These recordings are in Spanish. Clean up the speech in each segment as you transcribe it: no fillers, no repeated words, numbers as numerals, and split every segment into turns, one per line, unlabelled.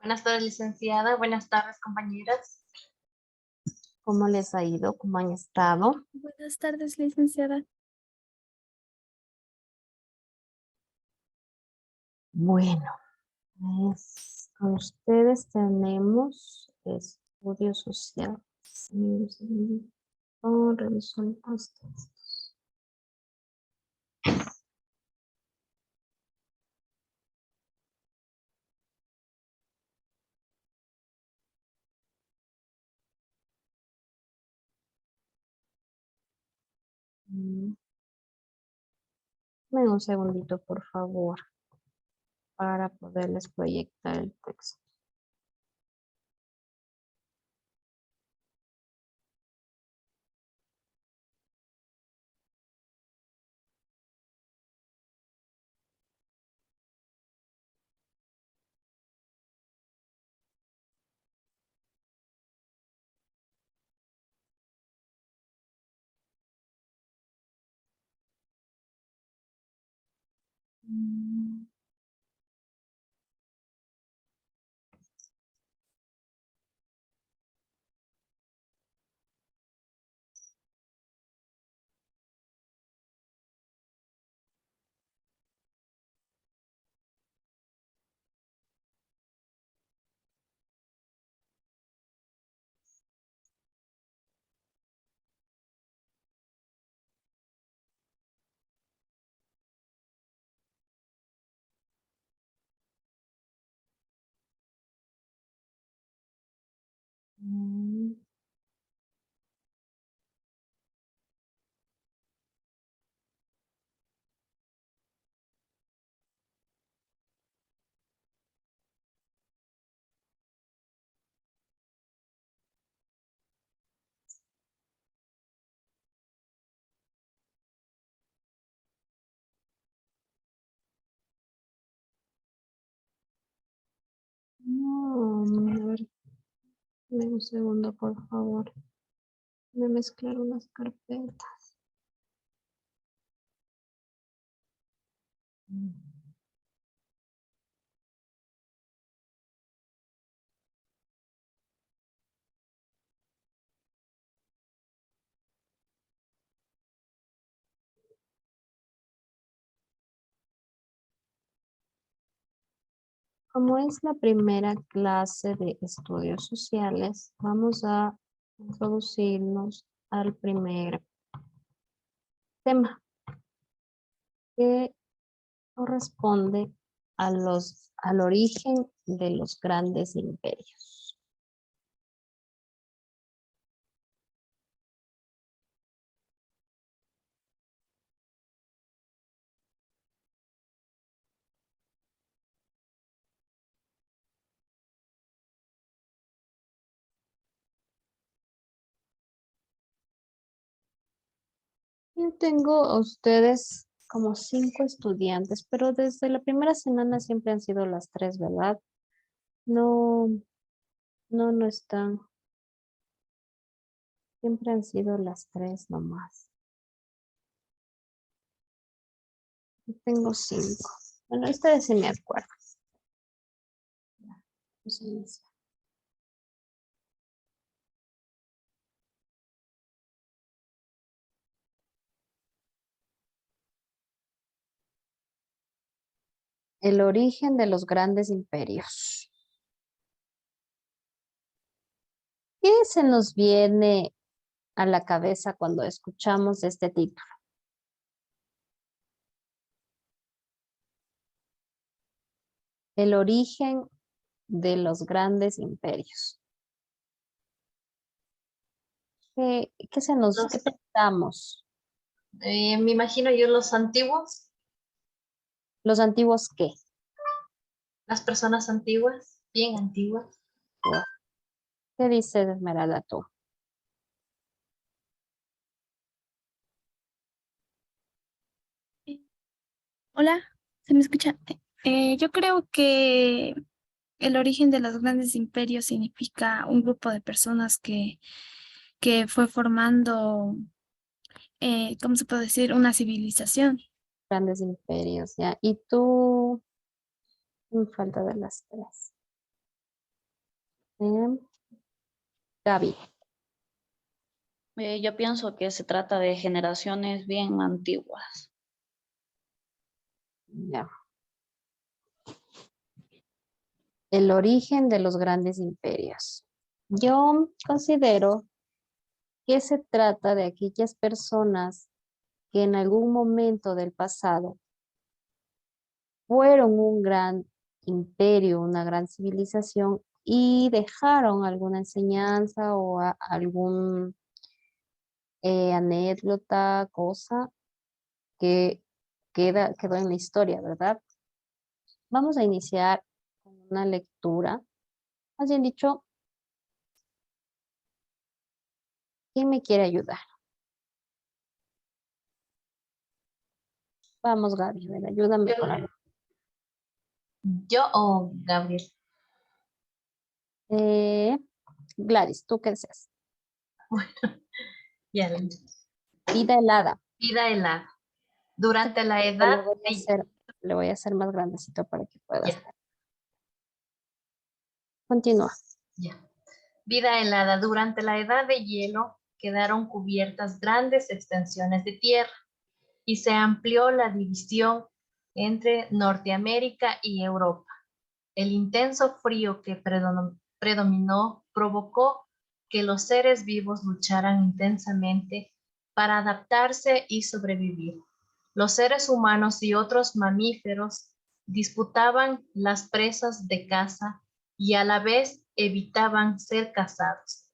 Buenas tardes, licenciada. Buenas tardes, compañeras.
¿Cómo les ha ido? ¿Cómo han estado?
Buenas tardes, licenciada.
Bueno, con ustedes tenemos estudios sociales. Reviso los textos. Dame un segundito, por favor, para poderles proyectar el texto. Mm, mm, No, a ver, dame un segundo, por favor. Voy a mezclar unas carpetas. Como es la primera clase de estudios sociales, vamos a introducirnos al primer tema que corresponde al origen de los grandes imperios. Yo tengo a ustedes como 5 estudiantes, pero desde la primera semana siempre han sido las 3, ¿verdad? No, no están. Siempre han sido las 3 nomás. Yo tengo 5. Bueno, ustedes sí me acuerdo. Vamos a iniciar. El origen de los grandes imperios. ¿Qué se nos viene a la cabeza cuando escuchamos este título? El origen de los grandes imperios. ¿Qué qué pensamos?
Me imagino yo los antiguos,
¿Los antiguos qué?
las personas antiguas, bien antiguas.
¿Qué dices, Esmeralda, tú?
Hola, ¿se me escucha? Yo creo que el origen de los grandes imperios significa un grupo de personas que fue formando, ¿cómo se puede decir? Una civilización.
Grandes imperios, ¿ya? ¿Y tú? Me falta de las 3. Gaby.
Yo pienso que se trata de generaciones bien antiguas.
Ya. El origen de los grandes imperios. Yo considero que se trata de aquellas personas que en algún momento del pasado fueron un gran imperio, una gran civilización y dejaron alguna enseñanza o algún anécdota, cosa que quedó en la historia, ¿verdad? Vamos a iniciar con una lectura. Más bien dicho, ¿quién me quiere ayudar? Vamos, Gaby, a ver, ayúdame con la...
¿Yo o Gabriel?
Gladys, ¿tú qué deseas?
Ya.
Vida helada.
Vida helada. Durante la
Lo
edad
voy a
de...
hacer, le voy a hacer más grandecito para que puedas.
Ya,
Continúa.
ya. Vida helada. Durante la edad de hielo quedaron cubiertas grandes extensiones de tierra y se amplió la división entre Norteamérica y Europa. El intenso frío que predominó provocó que los seres vivos lucharan intensamente para adaptarse y sobrevivir. Los seres humanos y otros mamíferos disputaban las presas de caza y a la vez evitaban ser cazados.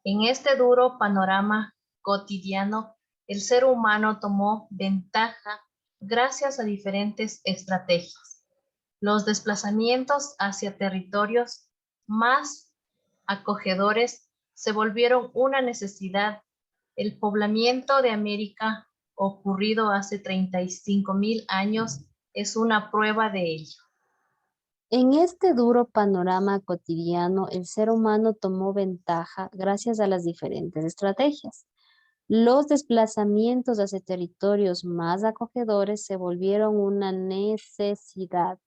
En este duro panorama cotidiano, el ser humano tomó ventaja gracias a diferentes estrategias. Los desplazamientos hacia territorios más acogedores se volvieron una necesidad. El poblamiento de América, ocurrido hace 35.000 años, es una prueba de ello.
En este duro panorama cotidiano, el ser humano tomó ventaja gracias a las diferentes estrategias. Los desplazamientos hacia territorios más acogedores se volvieron una necesidad.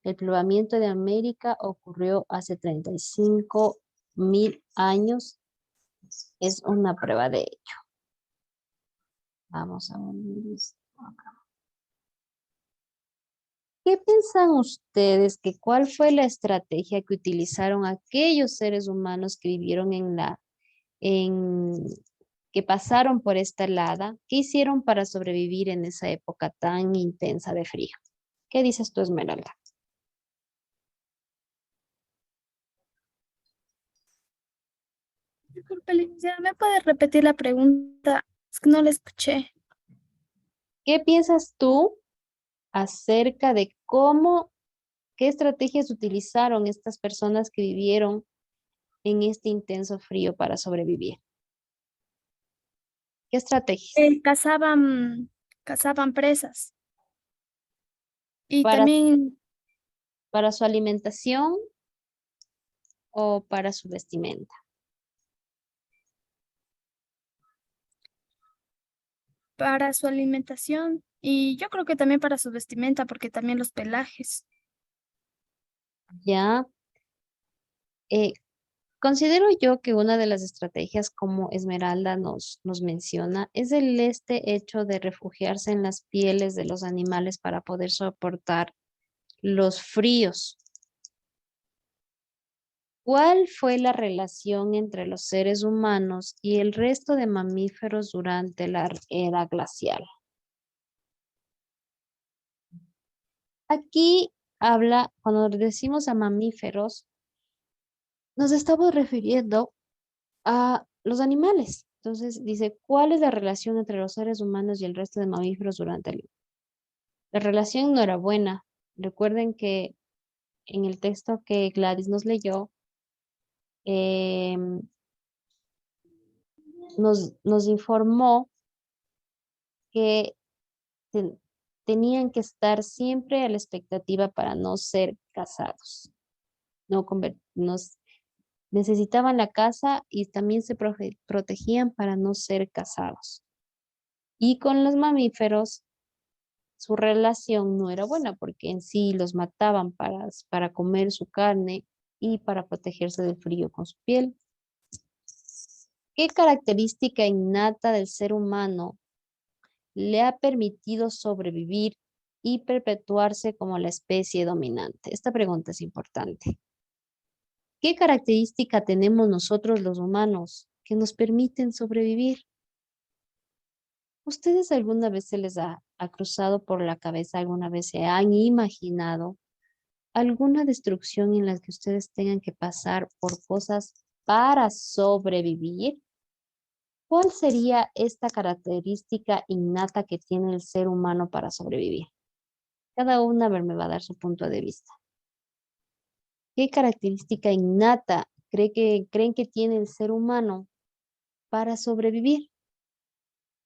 El poblamiento de América ocurrió hace 35.000 años. Es una prueba de ello. Vamos a ver. ¿Qué piensan ustedes que cuál fue la estrategia que utilizaron aquellos seres humanos que vivieron que pasaron por esta helada? ¿Qué hicieron para sobrevivir en esa época tan intensa de frío? ¿Qué dices tú, Esmeralda?
Disculpe, licenciada, ¿me puede repetir la pregunta? Es que no la escuché.
¿Qué piensas tú acerca de qué estrategias utilizaron estas personas que vivieron en este intenso frío para sobrevivir? ¿Qué estrategias?
Cazaban presas. Y
¿Para,
también
para su alimentación o para su vestimenta?
para su alimentación. Y yo creo que también para su vestimenta, porque también los pelajes.
Ya, eh, considero yo que una de las estrategias, como Esmeralda nos menciona, es este hecho de refugiarse en las pieles de los animales para poder soportar los fríos. ¿Cuál fue la relación entre los seres humanos y el resto de mamíferos durante la era glacial? Aquí habla, cuando decimos a mamíferos, nos estamos refiriendo a los animales. Entonces dice, ¿cuál es la relación entre los seres humanos y el resto de mamíferos durante el... La relación no era buena. Recuerden que en el texto que Gladys nos leyó, em, nos informó que ten- tenían que estar siempre a la expectativa para no ser casados. Nos necesitaban la casa y también se protegían para no ser casados. Y con los mamíferos, su relación no era buena porque en sí los mataban para comer su carne y para protegerse del frío con su piel. ¿Qué característica innata del ser humano le ha permitido sobrevivir y perpetuarse como la especie dominante? Esta pregunta es importante. ¿Qué característica tenemos nosotros los humanos que nos permiten sobrevivir? ¿Ustedes alguna vez se les ha cruzado por la cabeza, alguna vez se han imaginado alguna destrucción en la que ustedes tengan que pasar por cosas para sobrevivir? ¿Cuál sería esta característica innata que tiene el ser humano para sobrevivir? Cada una, a ver, me va a dar su punto de vista. ¿Qué característica innata creen que tiene el ser humano para sobrevivir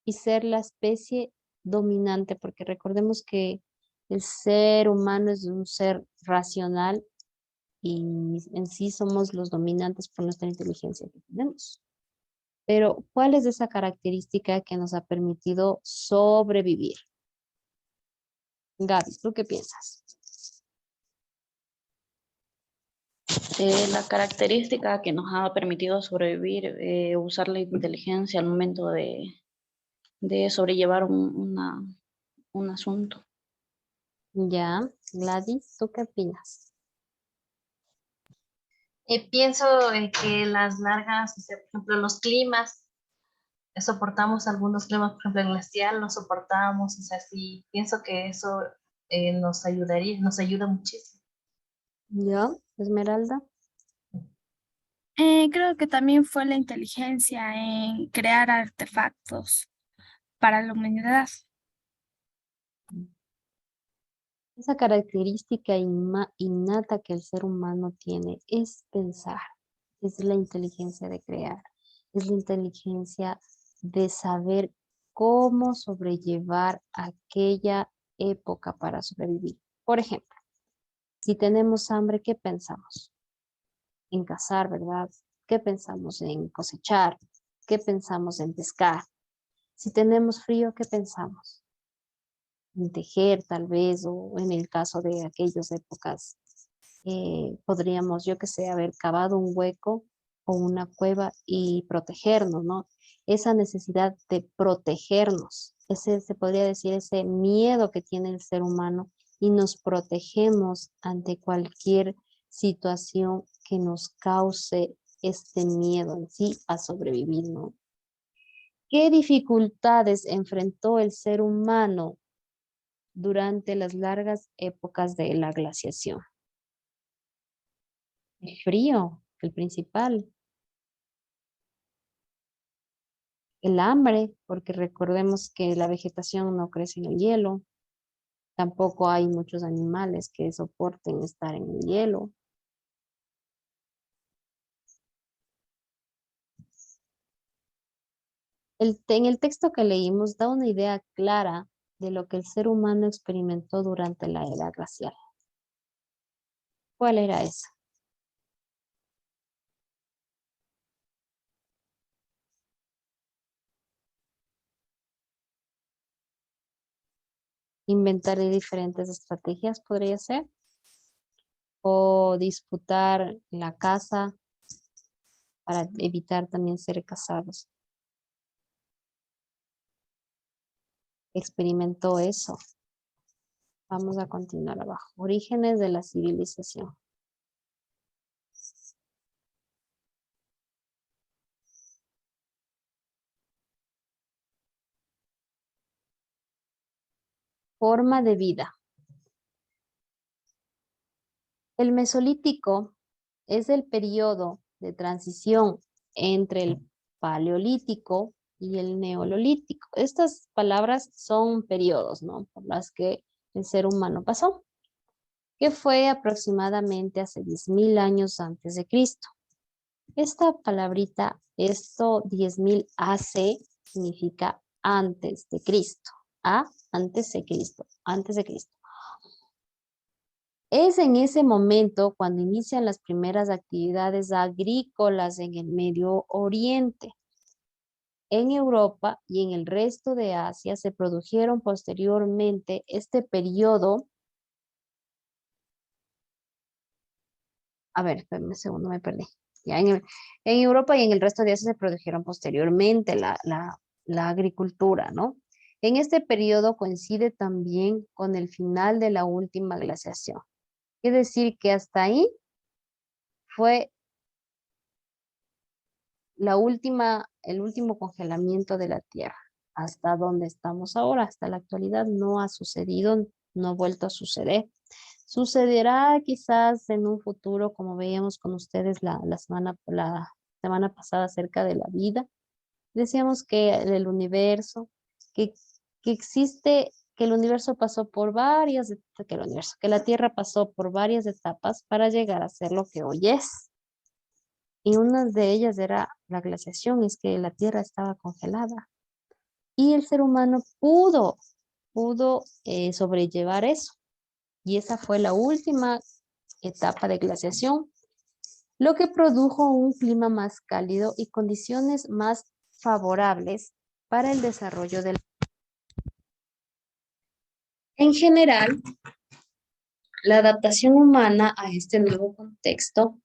y ser la especie dominante? Porque recordemos que el ser humano es un ser racional y en sí somos los dominantes por nuestra inteligencia que tenemos. Pero, ¿cuál es esa característica que nos ha permitido sobrevivir? Gaby, ¿tú qué piensas?
La característica que nos ha permitido sobrevivir, usar la inteligencia al momento de sobrellevar un asunto.
Ya, Gladys, ¿tú qué opinas?
Pienso que las largas, o sea, por ejemplo, los climas, soportamos algunos climas, por ejemplo, el glacial, lo soportamos, o sea, sí, pienso que eso nos ayudaría, nos ayuda muchísimo.
Ya, Esmeralda.
Creo que también fue la inteligencia en crear artefactos para la humanidad.
Esa característica innata que el ser humano tiene es pensar, es la inteligencia de crear, es la inteligencia de saber cómo sobrellevar aquella época para sobrevivir. Por ejemplo, si tenemos hambre, ¿qué pensamos? En cazar, ¿verdad? ¿Qué pensamos en cosechar? ¿Qué pensamos en pescar? Si tenemos frío, ¿qué pensamos? En tejer tal vez, o en el caso de aquellas épocas, podríamos, yo que sé, haber cavado un hueco o una cueva y protegernos, ¿no? Esa necesidad de protegernos, ese se podría decir ese miedo que tiene el ser humano y nos protegemos ante cualquier situación que nos cause este miedo en sí a sobrevivir, ¿no? ¿Qué dificultades enfrentó el ser humano durante las largas épocas de la glaciación? El frío, el principal. El hambre, porque recordemos que la vegetación no crece en el hielo. Tampoco hay muchos animales que soporten estar en el hielo. En el texto que leímos da una idea clara de lo que el ser humano experimentó durante la era glacial. ¿Cuál era esa? Inventar diferentes estrategias podría ser. O disputar la casa para evitar también ser cazados. Experimentó eso. Vamos a continuar abajo. Orígenes de la civilización. Forma de vida. El Mesolítico es el periodo de transición entre el Paleolítico y el Neolítico. Estas palabras son periodos, ¿no? Por las que el ser humano pasó, que fue aproximadamente hace 10.000 años antes de Cristo. Esta palabrita, 10.000 AC, significa antes de Cristo. Antes de Cristo, antes de Cristo. Es en ese momento cuando inician las primeras actividades agrícolas en el Medio Oriente. En Europa y en el resto de Asia se produjeron posteriormente este periodo A ver, espérame un segundo, me perdí. Ya en Europa y en el resto de Asia se produjeron posteriormente la agricultura, ¿no? En este periodo coincide también con el final de la última glaciación. Es decir, que hasta ahí fue el último congelamiento de la Tierra. Hasta donde estamos ahora, hasta la actualidad, no ha sucedido, no ha vuelto a suceder. Sucederá quizás en un futuro, como veíamos con ustedes la semana pasada acerca de la vida. Decíamos que el universo, que, que existe, que el universo pasó por que la Tierra pasó por varias etapas para llegar a ser lo que hoy es. Y una de ellas era la glaciación, es que la Tierra estaba congelada. Y el ser humano pudo sobrellevar eso. Y esa fue la última etapa de glaciación, lo que produjo un clima más cálido y condiciones más favorables para el desarrollo del... En general, la adaptación humana a este nuevo contexto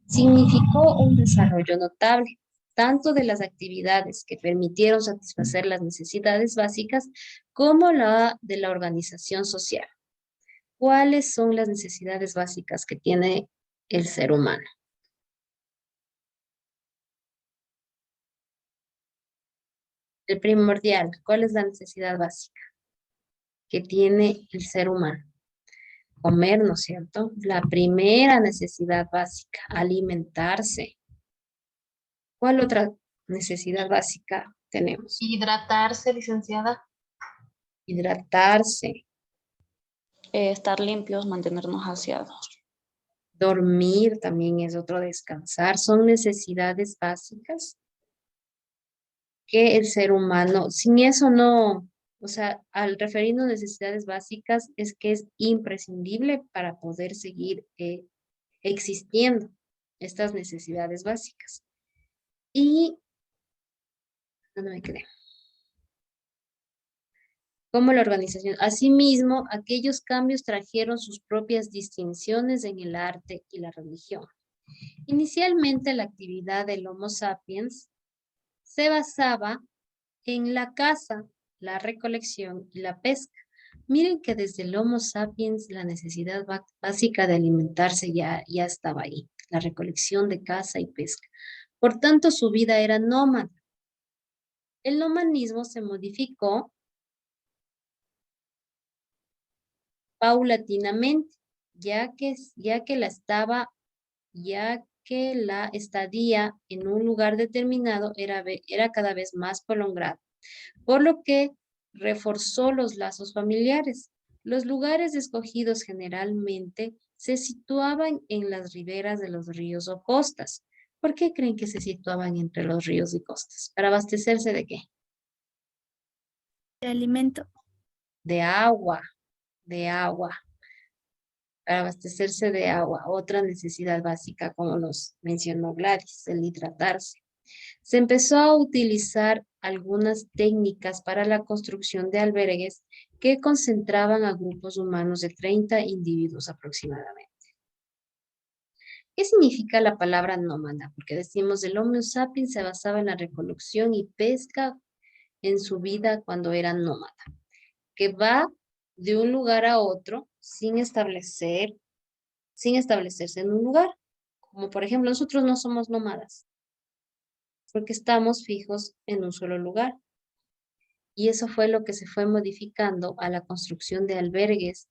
significó un desarrollo notable, tanto de las actividades que permitieron satisfacer las necesidades básicas como la de la organización social. ¿Cuáles son las necesidades básicas que tiene el ser humano? El primordial, ¿cuál es la necesidad básica que tiene el ser humano? Comer, ¿no es cierto? La primera necesidad básica, alimentarse. ¿Cuál otra necesidad básica tenemos?
Hidratarse, licenciada.
Hidratarse,
Estar limpios, mantenernos saciados.
dormir también es otro, descansar. Son necesidades básicas que el ser humano, sin eso no, o sea, al referirnos a necesidades básicas es que es imprescindible para poder seguir existiendo estas necesidades básicas. Y, ¿dónde me quedé? Como la organización. Asimismo, aquellos cambios trajeron sus propias distinciones en el arte y la religión. Inicialmente, la actividad del Homo sapiens se basaba en la caza, la recolección y la pesca. Miren que desde el Homo sapiens la necesidad básica de alimentarse ya estaba ahí, la recolección de caza y pesca. Por tanto, su vida era nómada. El nomadismo se modificó paulatinamente, ya que la estadía en un lugar determinado era cada vez más prolongada, por lo que reforzó los lazos familiares. Los lugares escogidos generalmente se situaban en las riberas de los ríos o costas. ¿Por qué creen que se situaban entre los ríos y costas? ¿Para abastecerse de qué?
De alimento.
De agua, de agua. Para abastecerse de agua, otra necesidad básica, como nos mencionó Gladys, el hidratarse. Se empezó a utilizar algunas técnicas para la construcción de albergues que concentraban a grupos humanos de 30 individuos aproximadamente. ¿Qué significa la palabra nómada? Porque decimos el Homo sapiens se basaba en la recolección y pesca en su vida cuando era nómada, que va de un lugar a otro sin establecerse en un lugar. Como por ejemplo, nosotros no somos nómadas, porque estamos fijos en un solo lugar. Y eso fue lo que se fue modificando a la construcción de albergues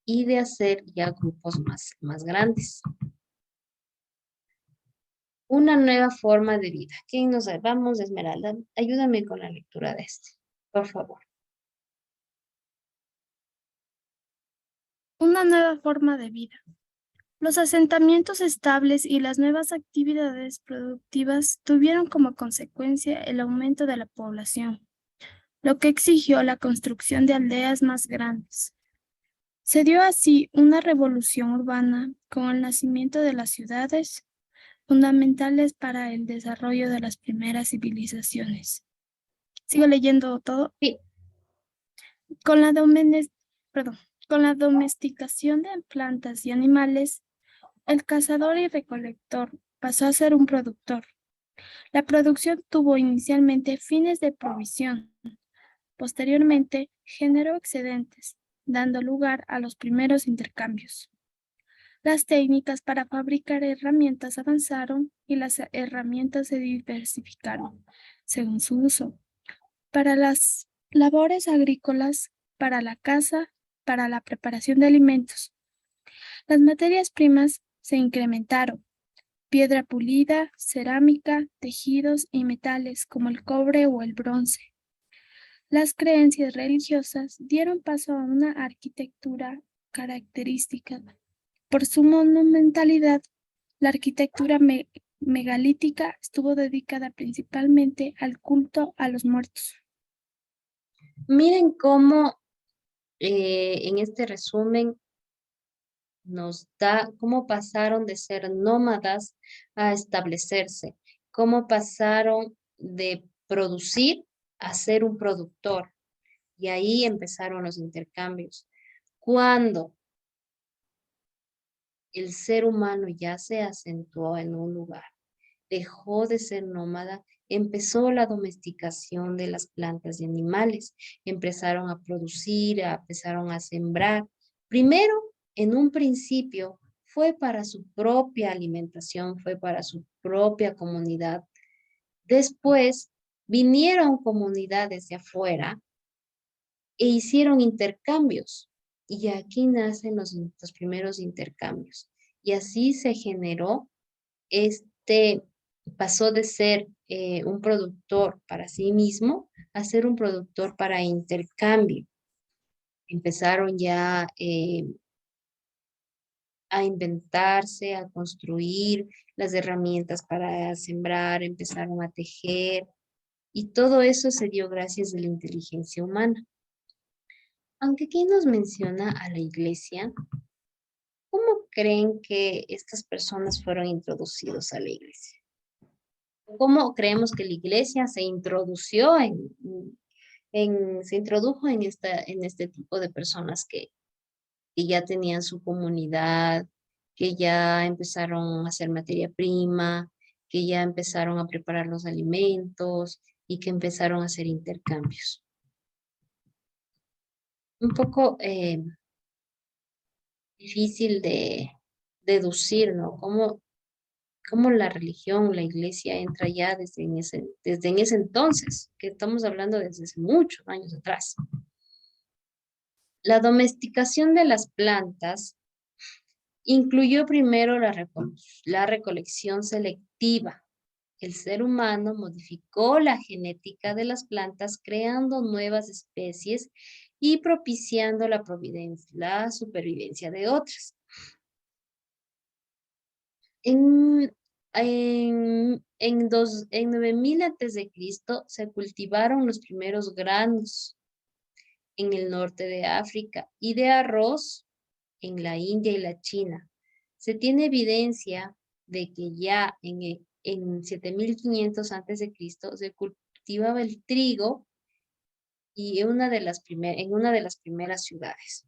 y de hacer ya grupos más grandes. Una nueva forma de vida. ¿Quién nos da? Vamos, Esmeralda, ayúdame con la lectura de este, por favor.
Una nueva forma de vida. Los asentamientos estables y las nuevas actividades productivas tuvieron como consecuencia el aumento de la población, lo que exigió la construcción de aldeas más grandes. Se dio así una revolución urbana con el nacimiento de las ciudades, fundamentales para el desarrollo de las primeras civilizaciones. ¿Sigo leyendo todo?
Sí.
Con la domesticación de plantas y animales, El cazador y recolector pasó a ser un productor. La producción tuvo inicialmente fines de provisión. Posteriormente, generó excedentes, dando lugar a los primeros intercambios. Las técnicas para fabricar herramientas avanzaron y las herramientas se diversificaron según su uso. Para las labores agrícolas, para la caza, para la preparación de alimentos. Las materias primas se incrementaron. Piedra pulida, cerámica, tejidos y metales como el cobre o el bronce. Las creencias religiosas dieron paso a una arquitectura característica. Por su monumentalidad, la arquitectura megalítica estuvo dedicada principalmente al culto a los muertos.
Miren cómo en este resumen nos da cómo pasaron de ser nómadas a establecerse, cómo pasaron de producir a ser un productor. Y ahí empezaron los intercambios. Cuando el ser humano ya se acentuó en un lugar, dejó de ser nómada, empezó la domesticación de las plantas y animales, empezaron a producir, empezaron a sembrar. Primero, en un principio, fue para su propia alimentación, fue para su propia comunidad. Después, vinieron comunidades de afuera e hicieron intercambios. Y aquí nacen los primeros intercambios. Y así se generó pasó de ser un productor para sí mismo a ser un productor para intercambio. Empezaron ya a inventarse, a construir las herramientas para sembrar, empezaron a tejer, y todo eso se dio gracias a la inteligencia humana. Aunque aquí nos menciona a la iglesia, ¿cómo creen que estas personas fueron introducidos a la iglesia? ¿Cómo creemos que la iglesia se introdujo en este tipo de personas que ya tenían su comunidad, que ya empezaron a hacer materia prima, que ya empezaron a preparar los alimentos y que empezaron a hacer intercambios? Un poco difícil de deducir, ¿no? Cómo la religión, la iglesia entra ya desde en ese entonces, que estamos hablando desde hace muchos años atrás. La domesticación de las plantas incluyó primero la recolección selectiva. El ser humano modificó la genética de las plantas creando nuevas especies y propiciando la supervivencia de otras. En 9000 antes de Cristo se cultivaron los primeros granos en el norte de África y de arroz en la India y la China. Se tiene evidencia de que ya en 7500 antes de Cristo se cultivaba el trigo y en una de las primeras ciudades.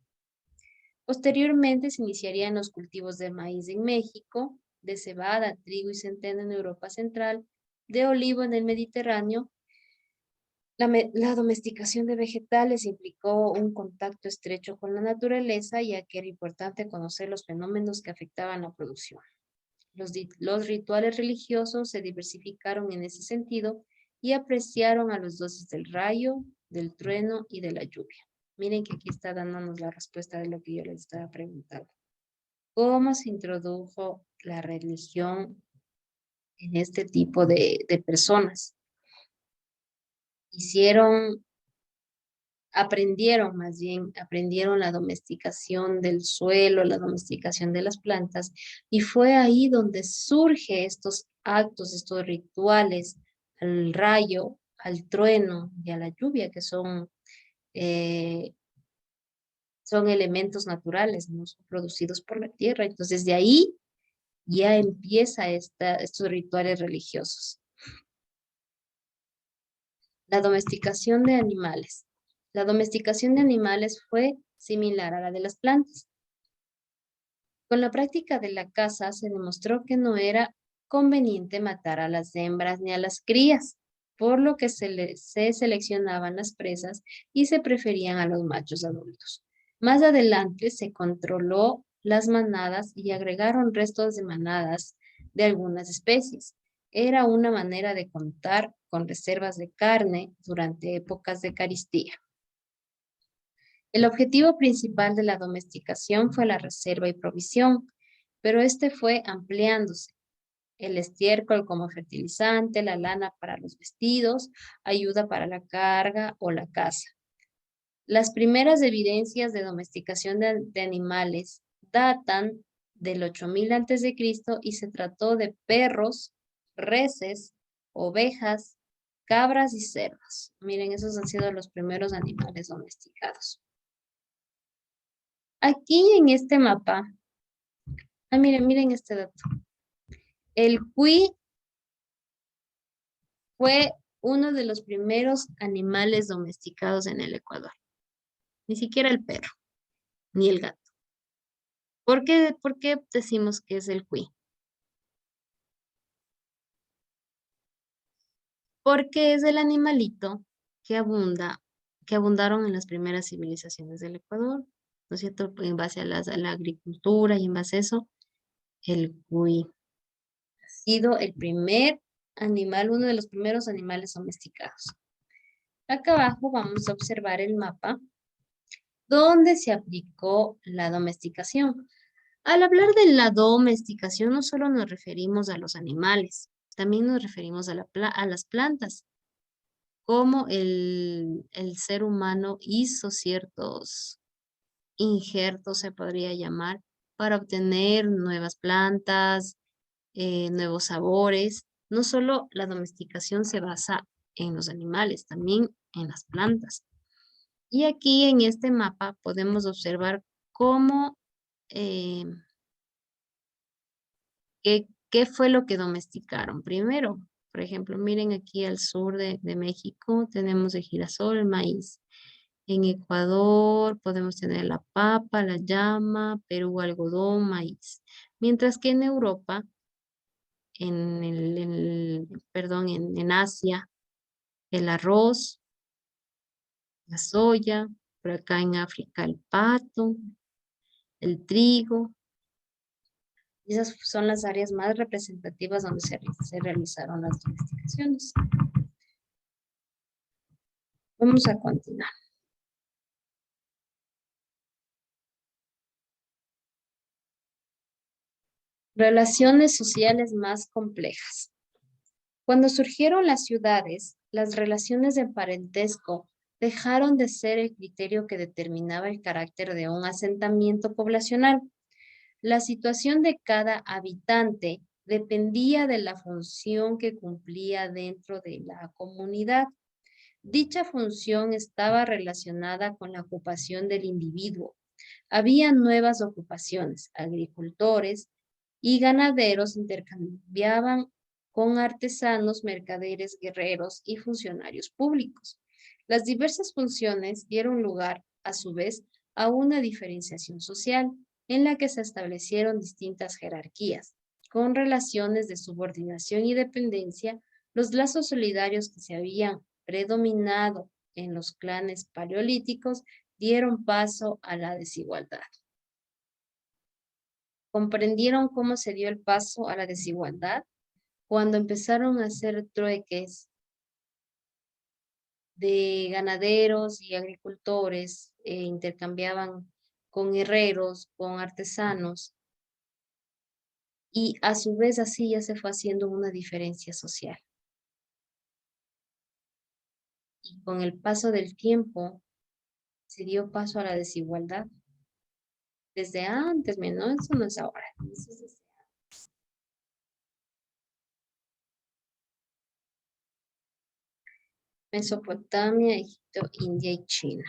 Posteriormente se iniciarían los cultivos de maíz en México, de cebada, trigo y centeno en Europa Central, de olivo en el Mediterráneo. La domesticación de vegetales implicó un contacto estrecho con la naturaleza, ya que era importante conocer los fenómenos que afectaban la producción. Los rituales religiosos se diversificaron en ese sentido y apreciaron a los dioses del rayo, del trueno y de la lluvia. Miren que aquí está dándonos la respuesta de lo que yo les estaba preguntando. ¿Cómo se introdujo la religión en este tipo de personas? Aprendieron la domesticación del suelo, la domesticación de las plantas, y fue ahí donde surge estos actos, estos rituales al rayo, al trueno y a la lluvia, que son elementos naturales, ¿no? Son producidos por la tierra. Entonces de ahí ya empieza estos rituales religiosos. La domesticación de animales. La domesticación de animales fue similar a la de las plantas. Con la práctica de la caza se demostró que no era conveniente matar a las hembras ni a las crías, por lo que se seleccionaban las presas y se preferían a los machos adultos. Más adelante se controló las manadas y agregaron restos de manadas de algunas especies. Era una manera de contar con reservas de carne durante épocas de carestía. El objetivo principal de la domesticación fue la reserva y provisión, pero este fue ampliándose. El estiércol como fertilizante, la lana para los vestidos, ayuda para la carga o la caza. Las primeras evidencias de domesticación de animales datan del 8000 a.C. y se trató de perros, reses, ovejas, cabras y cerdos. Miren, esos han sido los primeros animales domesticados. Aquí en este mapa, miren este dato. El cuy fue uno de los primeros animales domesticados en el Ecuador. Ni siquiera el perro, ni el gato. ¿Por qué decimos que es el cuy? Porque es el animalito que abundaron en las primeras civilizaciones del Ecuador, ¿no es cierto? En base a la agricultura y en base a eso, el cuy ha sido el primer animal, uno de los primeros animales domesticados. Acá abajo vamos a observar el mapa donde se aplicó la domesticación. Al hablar de la domesticación, no solo nos referimos a los animales, también nos referimos a las plantas, como el ser humano hizo ciertos injertos, se podría llamar, para obtener nuevas plantas, nuevos sabores. No solo la domesticación se basa en los animales, también en las plantas. Y aquí en este mapa podemos observar cómo, qué fue lo que domesticaron primero. Por ejemplo, miren aquí al sur de México tenemos el girasol, el maíz. En Ecuador podemos tener la papa, la llama, Perú algodón, maíz. Mientras que en Europa, en Asia, el arroz, la soya, por acá en África el pato, el trigo. Y esas son las áreas más representativas donde se realizaron las domesticaciones. Vamos a continuar. Relaciones sociales más complejas. Cuando surgieron las ciudades, las relaciones de parentesco dejaron de ser el criterio que determinaba el carácter de un asentamiento poblacional. La situación de cada habitante dependía de la función que cumplía dentro de la comunidad. Dicha función estaba relacionada con la ocupación del individuo. Había nuevas ocupaciones, agricultores y ganaderos intercambiaban con artesanos, mercaderes, guerreros y funcionarios públicos. Las diversas funciones dieron lugar, a su vez, a una diferenciación social en la que se establecieron distintas jerarquías. Con relaciones de subordinación y dependencia, los lazos solidarios que se habían predominado en los clanes paleolíticos dieron paso a la desigualdad. ¿Comprendieron cómo se dio el paso a la desigualdad? Cuando empezaron a hacer trueques de ganaderos y agricultores, intercambiaban con herreros, con artesanos, y a su vez así ya se fue haciendo una diferencia social. Y con el paso del tiempo se dio paso a la desigualdad. Desde antes, ¿no? Eso no es ahora. Eso es desde antes. Mesopotamia, Egipto, India y China.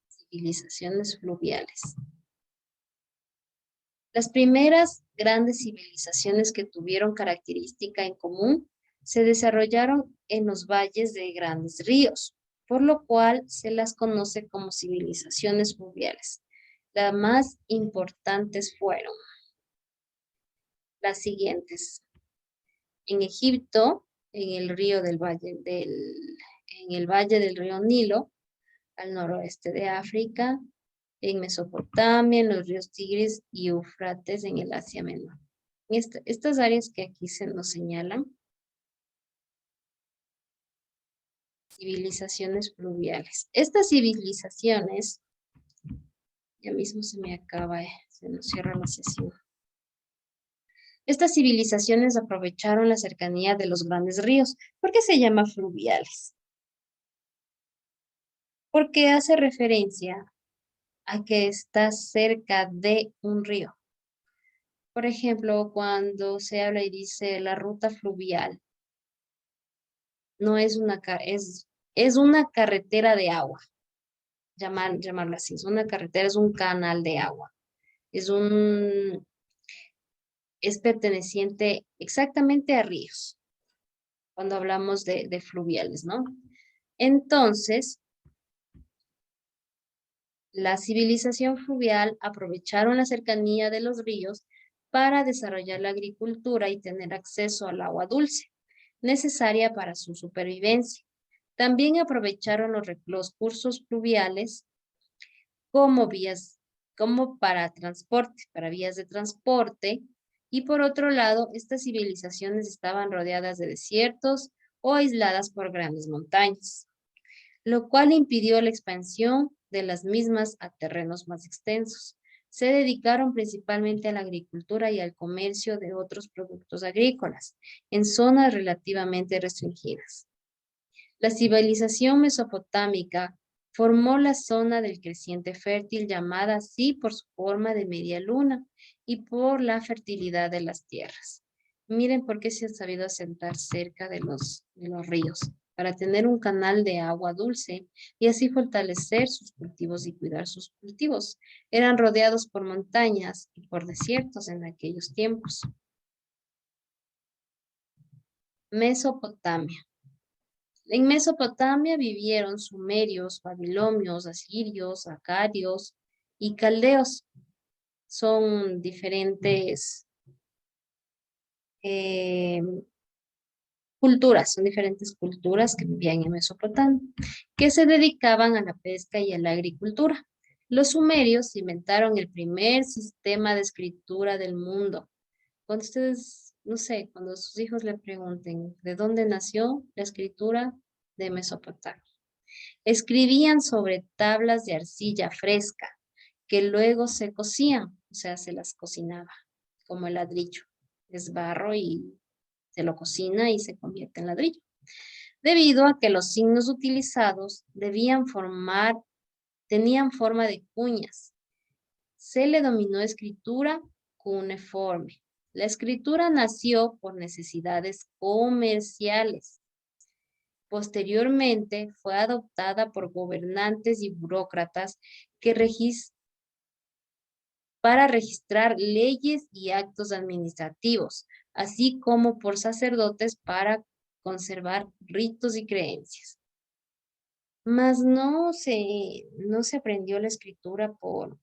Civilizaciones fluviales. Las primeras grandes civilizaciones que tuvieron característica en común se desarrollaron en los valles de grandes ríos, por lo cual se las conoce como civilizaciones fluviales. Las más importantes fueron las siguientes. En Egipto, en el valle del río Nilo, al noroeste de África, en Mesopotamia, en los ríos Tigris y Eufrates en el Asia Menor. Estas áreas que aquí se nos señalan, civilizaciones fluviales. Estas civilizaciones, ya mismo se me acaba, se nos cierra la sesión. Estas civilizaciones aprovecharon la cercanía de los grandes ríos. ¿Por qué se llama fluviales? Porque hace referencia a que está cerca de un río. Por ejemplo, cuando se habla y dice la ruta fluvial, no es es una carretera de agua, llamarla así, es una carretera, es un canal de agua, es perteneciente exactamente a ríos, cuando hablamos de fluviales, ¿no? Entonces, la civilización fluvial aprovecharon la cercanía de los ríos para desarrollar la agricultura y tener acceso al agua dulce, necesaria para su supervivencia. También aprovecharon los cursos fluviales como para transporte, para vías de transporte, y por otro lado, estas civilizaciones estaban rodeadas de desiertos o aisladas por grandes montañas, lo cual impidió la expansión de las mismas a terrenos más extensos. Se dedicaron principalmente a la agricultura y al comercio de otros productos agrícolas, en zonas relativamente restringidas. La civilización mesopotámica formó la zona del creciente fértil llamada así por su forma de media luna y por la fertilidad de las tierras. Miren por qué se ha sabido asentar cerca de los ríos, para tener un canal de agua dulce y así fortalecer sus cultivos y cuidar sus cultivos. Eran rodeados por montañas y por desiertos en aquellos tiempos. Mesopotamia. En Mesopotamia vivieron sumerios, babilonios, asirios, acadios y caldeos. Son diferentes culturas que vivían en Mesopotamia, que se dedicaban a la pesca y a la agricultura. Los sumerios inventaron el primer sistema de escritura del mundo. Cuando ustedes, no sé, cuando sus hijos le pregunten de dónde nació la escritura, de Mesopotamia. Escribían sobre tablas de arcilla fresca, que luego se cocían, o sea, se las cocinaba, como el ladrillo. Es barro y se lo cocina y se convierte en ladrillo. Debido a que los signos utilizados tenían forma de cuñas, se le denominó escritura cuneiforme. La escritura nació por necesidades comerciales. Posteriormente fue adoptada por gobernantes y burócratas para registrar leyes y actos administrativos, así como por sacerdotes para conservar ritos y creencias. Mas no se aprendió la escritura por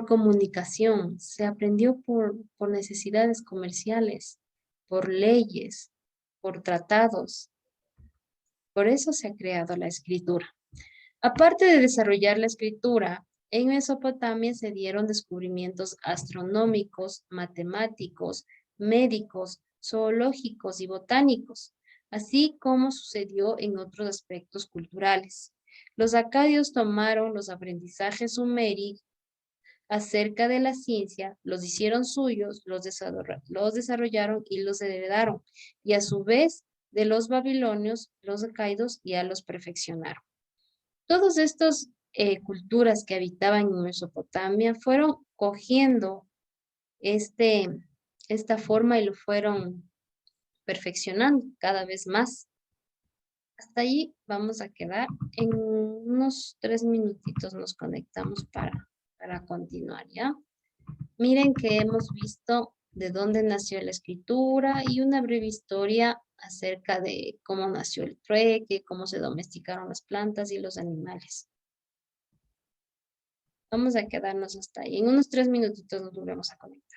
comunicación, se aprendió por necesidades comerciales, por leyes, por tratados. Por eso se ha creado la escritura. Aparte de desarrollar la escritura, en Mesopotamia se dieron descubrimientos astronómicos, matemáticos, médicos, zoológicos y botánicos, así como sucedió en otros aspectos culturales. Los acadios tomaron los aprendizajes sumerios acerca de la ciencia, los hicieron suyos, los desarrollaron y los heredaron, y a su vez de los babilonios, los acaidos ya los perfeccionaron. Todas estas culturas que habitaban en Mesopotamia fueron cogiendo esta forma y lo fueron perfeccionando cada vez más. Hasta ahí vamos a quedar. En unos 3 minutitos nos conectamos para continuar, ¿ya? Miren que hemos visto de dónde nació la escritura y una breve historia acerca de cómo nació el trueque, cómo se domesticaron las plantas y los animales. Vamos a quedarnos hasta ahí. En unos 3 minutitos nos volvemos a conectar.